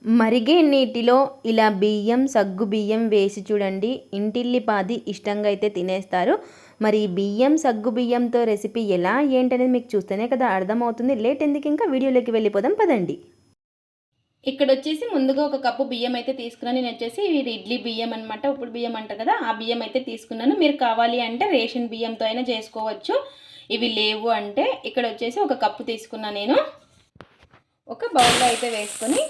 మరిగే నీటిలో ఇలా బియ్యం సగ్గు బియ్యం వేసి చూడండి, ఇంటిల్లిపాది ఇష్టంగా అయితే తినేస్తారు. మరి ఈ బియ్యం సగ్గు బియ్యంతో రెసిపీ ఎలా ఏంటనేది మీకు చూస్తేనే కదా అర్థమవుతుంది. లేట్ ఎందుకు, ఇంకా వీడియోలోకి వెళ్ళిపోదాం పదండి. ఇక్కడ వచ్చేసి ముందుగా ఒక కప్పు బియ్యం అయితే తీసుకున్నాను. నేను వచ్చేసి ఇది ఇడ్లీ బియ్యం అనమాట, ఉప్పుడు బియ్యం అంటారు కదా, ఆ బియ్యం అయితే తీసుకున్నాను. మీరు కావాలి అంటే రేషన్ బియ్యంతో అయినా చేసుకోవచ్చు. ఇవి లేవు అంటే ఇక్కడ వచ్చేసి ఒక కప్పు తీసుకున్నాను. నేను ఒక బౌల్లో అయితే వేసుకొని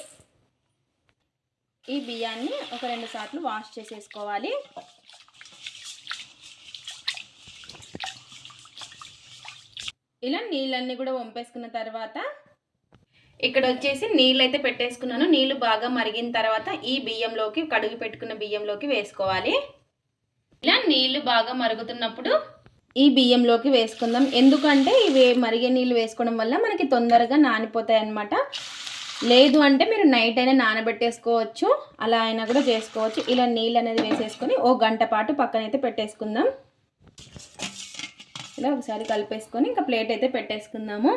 ఈ బియ్యాన్ని ఒక 2 సార్లు వాష్ చేసేసుకోవాలి. ఇలా నీళ్ళన్నీ కూడా వంపేసుకున్న తర్వాత ఇక్కడ వచ్చేసి నీళ్ళు అయితే పెట్టేసుకున్నాను. నీళ్ళు బాగా మరిగిన తర్వాత ఈ బియ్యంలోకి, కడుగు పెట్టుకున్న బియ్యంలోకి వేసుకోవాలి. ఇలా నీళ్ళు బాగా మరుగుతున్నప్పుడు ఈ బియ్యంలోకి వేసుకుందాం. ఎందుకంటే ఇవి మరిగే నీళ్ళు వేసుకోవడం వల్ల మనకి తొందరగా నానిపోతాయి అన్నమాట. లేదు అంటే మీరు నైట్ అయినా నానబెట్టేసుకోవచ్చు, అలా అయినా కూడా చేసుకోవచ్చు. ఇలా నీళ్ళు అనేది వేసేసుకొని ఓ గంట పాటు పక్కనైతే పెట్టేసుకుందాం. ఇలా ఒకసారి కలిపేసుకొని ఇంకా ప్లేట్ అయితే పెట్టేసుకుందాము.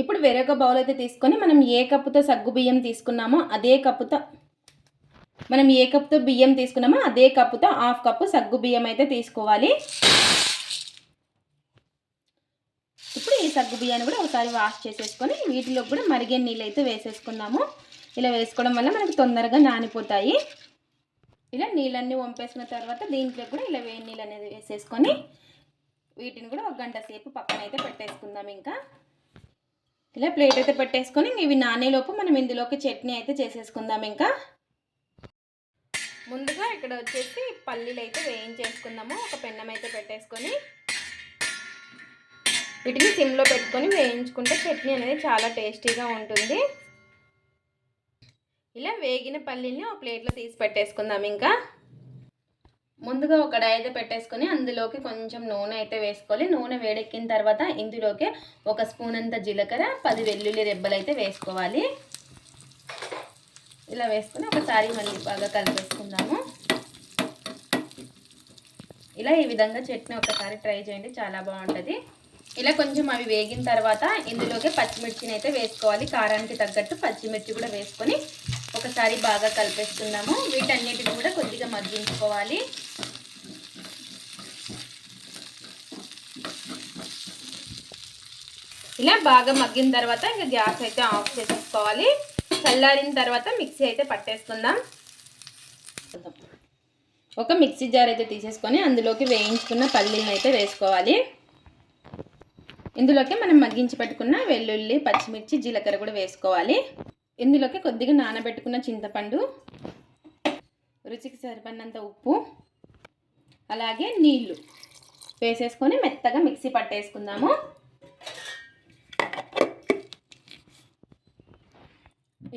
ఇప్పుడు వేరొక బౌల్ అయితే తీసుకొని మనం ఏ కప్పుతో సగ్గు బియ్యం తీసుకున్నామో అదే కప్పుతో బియ్యం తీసుకున్నామో అదే కప్పుతో 1/2 కప్పు సగ్గు బియ్యం అయితే తీసుకోవాలి. ఇప్పుడు ఈ సగ్గు బియ్యాన్ని కూడా ఒకసారి వాష్ చేసేసుకొని వీటిలో కూడా మరిగే నీళ్ళు అయితే వేసేసుకుందాము. ఇలా వేసుకోవడం వల్ల మనకు తొందరగా నానిపోతాయి. ఇలా నీళ్ళన్నీ వంపేసుకున్న తర్వాత దీంట్లో కూడా ఇలా వేడి నీళ్ళు అనేది వేసేసుకొని వీటిని కూడా ఒక గంట సేపు పక్కన అయితే పెట్టేసుకుందాం. ఇంకా ఇలా ప్లేట్ అయితే పెట్టేసుకొని ఇవి నానేలోపు మనం ఇందులోకి చట్నీ అయితే చేసేసుకుందాం. ఇంకా ముందుగా ఇక్కడ వచ్చేసి పల్లీలు అయితే వేయించేసుకుందాము. ఒక పెన్నం అయితే పెట్టేసుకొని వీటిని సిమ్లో పెట్టుకొని వేయించుకుంటే చట్నీ అనేది చాలా టేస్టీగా ఉంటుంది. ఇలా వేగిన పల్లీని ఒక ప్లేట్లో తీసి పెట్టేసుకుందాం. ఇంకా ముందుగా ఒక కడాయి అయితే పెట్టేసుకొని అందులోకి కొంచెం నూనె అయితే వేసుకోవాలి. నూనె వేడెక్కిన తర్వాత ఇందులోకి 1 స్పూన్ అంత జీలకర్ర, 10 వెల్లుల్లి రెబ్బలు అయితే వేసుకోవాలి. ఇలా వేసుకొని ఒకసారి మళ్ళీ బాగా కలిపేసుకుందాము. ఇలా ఈ విధంగా చట్నీ ఒకసారి ట్రై చేయండి, చాలా బాగుంటుంది. ఇలా కొంచెం అవి వేగిన తర్వాత ఇందులోకి పచ్చిమిర్చిని అయితే వేసుకోవాలి. కారానికి తగ్గట్టు పచ్చిమిర్చి కూడా వేసుకొని ఒకసారి బాగా కలిపేసుకుందాము. వీటన్నిటిని కూడా కొద్దిగా మగ్గించుకోవాలి. ఇలా బాగా మగ్గిన తర్వాత ఇంకా గ్యాస్ అయితే ఆఫ్ చేసేసుకోవాలి. చల్లారిన తర్వాత మిక్సీ అయితే పట్టేసుకుందాం. ఒక మిక్సీ జార్ అయితే తీసేసుకొని అందులోకి వేయించుకున్న పల్లీలను అయితే వేసుకోవాలి. ఇందులోకి మనం మగ్గించి పెట్టుకున్న వెల్లుల్లి, పచ్చిమిర్చి, జీలకర్ర కూడా వేసుకోవాలి. ఇందులోకి కొద్దిగా నానబెట్టుకున్న చింతపండు, రుచికి సరిపడినంత ఉప్పు, అలాగే నీళ్లు వేసేసుకొని మెత్తగా మిక్సీ పట్టేసుకుందాము.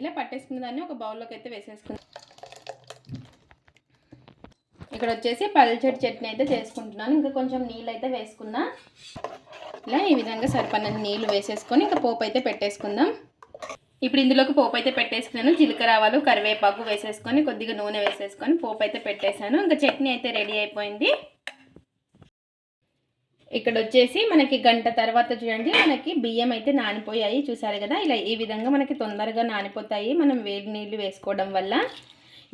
ఇలా పట్టేసుకున్న దాన్ని ఒక బౌల్లోకి అయితే వేసేసుకుందాం. ఇక్కడ వచ్చేసి పల్చటి చట్నీ అయితే చేసుకుంటున్నాను. ఇంకా కొంచెం నీళ్ళు అయితే వేసుకుందాం. ఇలా ఈ విధంగా సరిపడిన నీళ్ళు వేసేసుకొని ఇంకా పోపు అయితే పెట్టేసుకుందాం. ఇప్పుడు ఇందులోకి పోపు అయితే పెట్టేసుకున్నాను. జీలకర్ర, ఆవాలు, కరివేపాకు వేసేసుకొని కొద్దిగా నూనె వేసేసుకొని పోపు అయితే పెట్టేశాను. ఇంకా చట్నీ అయితే రెడీ అయిపోయింది. ఇక్కడ వచ్చేసి మనకి గంట తర్వాత చూడండి, మనకి బియ్యం అయితే నానిపోయాయి. చూసారు కదా, ఇలా ఈ విధంగా మనకి తొందరగా నానిపోతాయి మనం వేడి నీళ్ళు వేసుకోవడం వల్ల.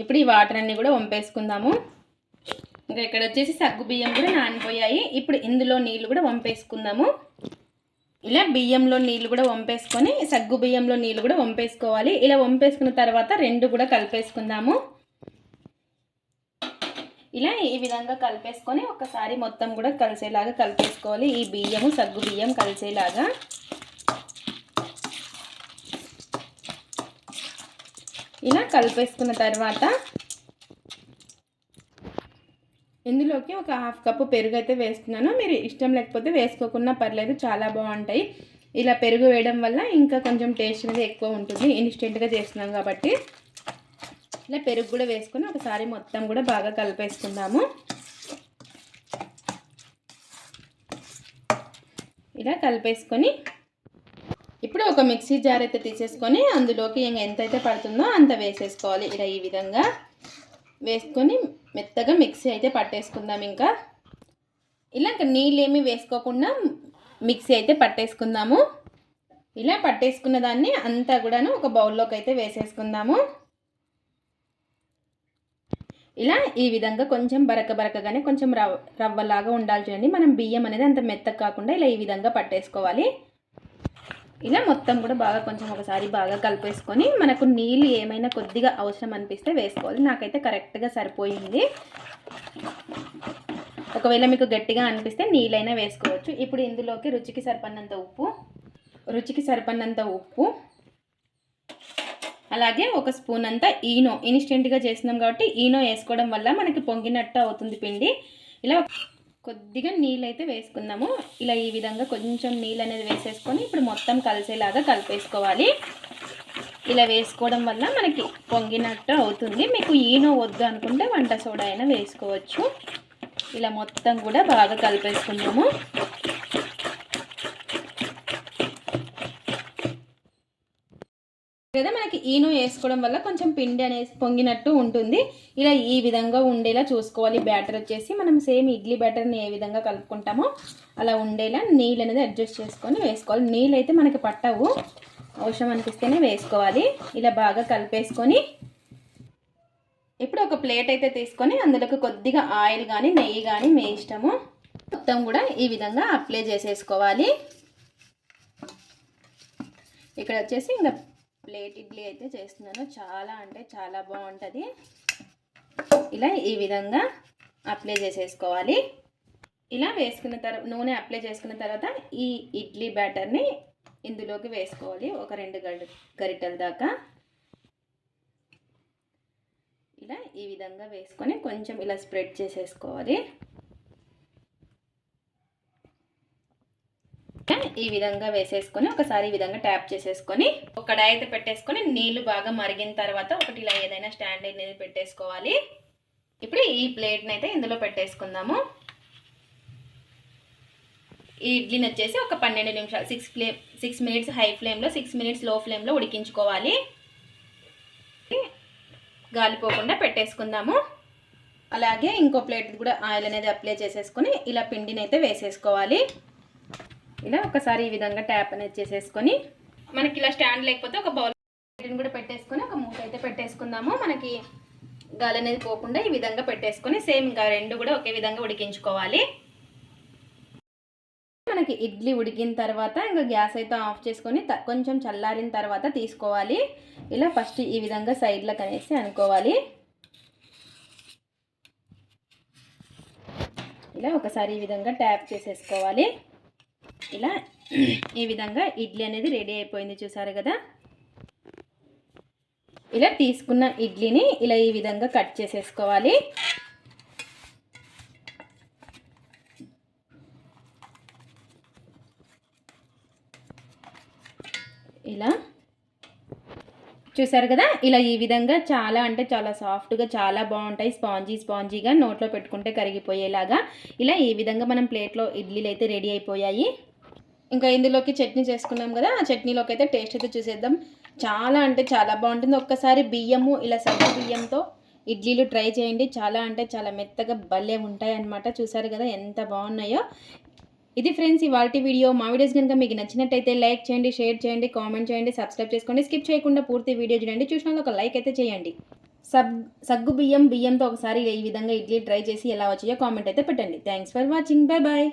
ఇప్పుడు ఈ వాటర్ అన్నీ కూడా వంపేసుకుందాము. ఇంకా ఇక్కడ వచ్చేసి సగ్గు బియ్యం కూడా నానిపోయాయి. ఇప్పుడు ఇందులో నీళ్ళు కూడా వంపేసుకుందాము. ఇలా బియ్యంలో నీళ్ళు కూడా వంపేసుకొని సగ్గు బియ్యంలో నీళ్ళు కూడా వంపేసుకోవాలి. ఇలా వంపేసుకున్న తర్వాత రెండు కూడా కలిపేసుకుందాము. ఇలా ఈ విధంగా కలిపేసుకొని ఒకసారి మొత్తం కూడా కలిసేలాగా కలిపేసుకోవాలి. ఈ బియ్యము సగ్గు బియ్యం కలిసేలాగా. ఇలా కలిపేసుకున్న తర్వాత ఇందులోకి ఒక 1/2 కప్పు పెరుగు అయితే వేస్తున్నాను. మీరు ఇష్టం లేకపోతే వేసుకోకుండా పర్లేదు, చాలా బాగుంటాయి. ఇలా పెరుగు వేయడం వల్ల ఇంకా కొంచెం టేస్ట్ అనేది ఎక్కువ ఉంటుంది. ఇన్స్టెంట్గా చేస్తున్నాం కాబట్టి ఇలా పెరుగు కూడా వేసుకొని ఒకసారి మొత్తం కూడా బాగా కలిపేసుకుందాము. ఇలా కలిపేసుకొని ఇప్పుడు ఒక మిక్సీ జార్ అయితే తీసేసుకొని అందులోకి ఎంతైతే పడుతుందో అంత వేసేసుకోవాలి. ఇలా ఈ విధంగా వేసుకొని మెత్తగా మిక్సీ అయితే పట్టేసుకుందాం. ఇంకా ఇలా నీళ్ళు ఏమీ వేసుకోకుండా మిక్సీ అయితే పట్టేసుకుందాము. ఇలా పట్టేసుకున్న దాన్ని అంతా కూడాను ఒక బౌల్లోకి అయితే వేసేసుకుందాము. ఇలా ఈ విధంగా కొంచెం బరకగానే కొంచెం రవ్వలాగా ఉండాలి చూడండి. మనం బియ్యం అనేది అంత మెత్తగా కాకుండా ఇలా ఈ విధంగా పట్టేసుకోవాలి. ఇలా మొత్తం కూడా బాగా కొంచెం ఒకసారి బాగా కలిపేసుకొని మనకు నీళ్ళు ఏమైనా కొద్దిగా అవసరం అనిపిస్తే వేసుకోవాలి. నాకైతే కరెక్ట్గా సరిపోయింది. ఒకవేళ మీకు గట్టిగా అనిపిస్తే నీళ్ళైనా వేసుకోవచ్చు. ఇప్పుడు ఇందులోకి రుచికి సరిపడినంత ఉప్పు, అలాగే ఒక స్పూన్ అంతా ఈనో. ఇన్స్టెంట్గా చేస్తున్నాం కాబట్టి ఈనో వేసుకోవడం వల్ల మనకి పొంగినట్టు అవుతుంది పిండి. ఇలా కొద్దిగా నీళ్ళు అయితే వేసుకుందాము. ఇలా ఈ విధంగా కొంచెం నీళ్ళు అనేది వేసేసుకొని ఇప్పుడు మొత్తం కలిసేలాగా కలిపేసుకోవాలి. ఇలా వేసుకోవడం వల్ల మనకి పొంగినట్టు అవుతుంది. మీకు ఈనో వద్దు అనుకుంటే వంట సోడా అయినా వేసుకోవచ్చు. ఇలా మొత్తం కూడా బాగా కలిపేసుకుందాము. లేదా మనకి ఈనో వేసుకోవడం వల్ల కొంచెం పిండి అనేది పొంగినట్టు ఉంటుంది. ఇలా ఈ విధంగా ఉండేలా చూసుకోవాలి. బ్యాటర్ వచ్చేసి మనం సేమ్ ఇడ్లీ బ్యాటర్ని ఏ విధంగా కలుపుకుంటామో అలా ఉండేలా నీళ్ళు అనేది అడ్జస్ట్ చేసుకొని వేసుకోవాలి. నీళ్ళు అయితే మనకి పట్టవు, అవసరం అనిపిస్తేనే వేసుకోవాలి. ఇలా బాగా కలిపేసుకొని ఇప్పుడు ఒక ప్లేట్ అయితే తీసుకొని అందులోకి కొద్దిగా ఆయిల్ కానీ నెయ్యి కానీ మీ ఇష్టము మొత్తం కూడా ఈ విధంగా అప్లై చేసేసుకోవాలి. ఇక్కడ వచ్చేసి ఇంకా ప్లేట్ ఇడ్లీ అయితే చేస్తున్నాను. చాలా అంటే చాలా బాగుంటుంది. ఇలా ఈ విధంగా అప్లై చేసేసుకోవాలి. ఇలా వేసుకున్న తర్వాత నూనె అప్లై చేసుకున్న తర్వాత ఈ ఇడ్లీ బ్యాటర్ని ఇందులోకి వేసుకోవాలి. ఒక 2 గరిటెల దాకా ఇలా ఈ విధంగా వేసుకొని కొంచెం ఇలా స్ప్రెడ్ చేసేసుకోవాలి. ఈ విధంగా వేసేసుకొని ఒకసారి ఈ విధంగా ట్యాప్ చేసేసుకొని ఒక కడాయి అయితే పెట్టేసుకొని నీళ్లు బాగా మరిగిన తర్వాత ఒకటి ఇలా ఏదైనా స్టాండ్ అనేది పెట్టేసుకోవాలి. ఇప్పుడు ఈ ప్లేట్ని అయితే ఇందులో పెట్టేసుకుందాము. ఈ ఇడ్లీని వచ్చేసి ఒక 12 నిమిషాలు 6 మినిట్స్ హై ఫ్లేమ్లో 6 మినిట్స్ లో ఫ్లేమ్లో ఉడికించుకోవాలి. గాలిపోకుండా పెట్టేసుకుందాము. అలాగే ఇంకో ప్లేట్ కూడా ఆయిల్ అనేది అప్లై చేసేసుకొని ఇలా పిండిని అయితే వేసేసుకోవాలి. ఇలా ఒకసారి ఈ విధంగా ట్యాప్ అనేది చేసేసుకొని మనకి ఇలా స్టాండ్ లేకపోతే ఒక బౌల్ కూడా పెట్టేసుకొని ఒక మూత అయితే పెట్టేసుకుందాము. మనకి గాలి అనేది పోకుండా ఈ విధంగా పెట్టేసుకొని సేమ్ ఇంకా 2 కూడా ఒకే విధంగా ఉడికించుకోవాలి. మనకి ఇడ్లీ ఉడికిన తర్వాత ఇంకా గ్యాస్ అయితే ఆఫ్ చేసుకొని కొంచెం చల్లారిన తర్వాత తీసుకోవాలి. ఇలా ఫస్ట్ ఈ విధంగా సైడ్లకు అనేసి అనుకోవాలి. ఇలా ఒకసారి ఈ విధంగా ట్యాప్ చేసేసుకోవాలి. ఇలా ఈ విధంగా ఇడ్లీ అనేది రెడీ అయిపోయింది. చూసారు కదా. ఇలా తీసుకున్న ఇడ్లీని ఇలా ఈ విధంగా కట్ చేసేసుకోవాలి. ఇలా చూసారు కదా. ఇలా ఈ విధంగా చాలా అంటే చాలా సాఫ్ట్గా చాలా బాగుంటాయి. స్పాంజీగా నోట్లో పెట్టుకుంటే కరిగిపోయేలాగా ఇలా ఈ విధంగా మనం ప్లేట్లో ఇడ్లీలు అయితే రెడీ అయిపోయాయి. ఇంకా ఇందులోకి చట్నీ చేసుకున్నాం కదా. ఆ చట్నీలోకి అయితే టేస్ట్ అయితే చూసేద్దాం. చాలా అంటే చాలా బాగుంటుంది. ఒక్కసారి బియ్యము ఇలా సగ్గు బియ్యంతో ఇడ్లీలు ట్రై చేయండి. చాలా అంటే చాలా మెత్తగా భలే ఉంటాయి అన్నమాట. చూసారు కదా ఎంత బాగున్నాయో. ఇది ఫ్రెండ్స్ ఇవాల్టి వీడియో. మా వీడియోస్ కనుక మీకు నచ్చినట్టయితే లైక్ చేయండి, షేర్ చేయండి, కామెంట్ చేయండి, సబ్స్క్రైబ్ చేసుకోండి. స్కిప్ చేయకుండా పూర్తి వీడియో చూడండి. చూసినాక ఒక లైక్ అయితే చేయండి. సగ్గు బియ్యంతో ఒకసారి ఈ విధంగా ఇడ్లీ ట్రై చేసి ఎలా వచ్చాయో కామెంట్ అయితే పెట్టండి. Thanks for watching. Bye bye.